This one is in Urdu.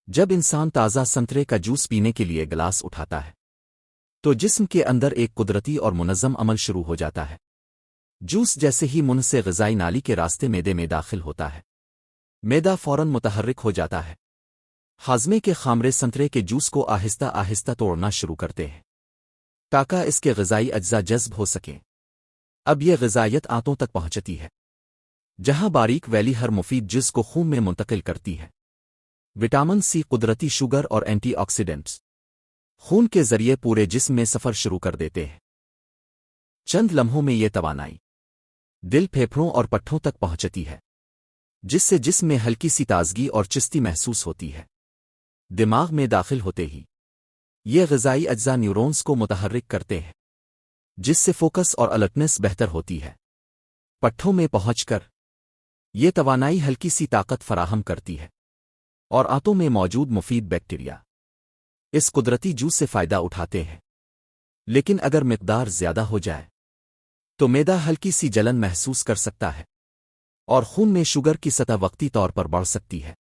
جب انسان تازہ سنترے کا جوس پینے کے لیے گلاس اٹھاتا ہے تو جسم کے اندر ایک قدرتی اور منظم عمل شروع ہو جاتا ہے۔ جوس جیسے ہی منہ سے غذائی نالی کے راستے معدے میں داخل ہوتا ہے، معدہ فوراً متحرک ہو جاتا ہے۔ ہاضمے کے خامرے سنترے کے جوس کو آہستہ آہستہ توڑنا شروع کرتے ہیں تاکہ اس کے غذائی اجزاء جذب ہو سکیں۔ اب یہ غذائیت آنتوں تک پہنچتی ہے، جہاں باریک ویلی ہر مفید جز کو خون میں منتقل کرتی ہے۔ وٹامن سی، قدرتی شوگر اور اینٹی آکسیڈنٹس خون کے ذریعے پورے جسم میں سفر شروع کر دیتے ہیں۔ چند لمحوں میں یہ توانائی دل، پھیپھڑوں اور پٹھوں تک پہنچتی ہے، جس سے جسم میں ہلکی سی تازگی اور چستی محسوس ہوتی ہے۔ دماغ میں داخل ہوتے ہی یہ غذائی اجزاء نیورونز کو متحرک کرتے ہیں، جس سے فوکس اور الرٹنس بہتر ہوتی ہے۔ پٹھوں میں پہنچ کر یہ توانائی ہلکی سی طاقت فراہم کرتی ہے، اور آنتوں میں موجود مفید بیکٹیریا اس قدرتی جوس سے فائدہ اٹھاتے ہیں۔ لیکن اگر مقدار زیادہ ہو جائے تو معدہ ہلکی سی جلن محسوس کر سکتا ہے، اور خون میں شوگر کی سطح وقتی طور پر بڑھ سکتی ہے۔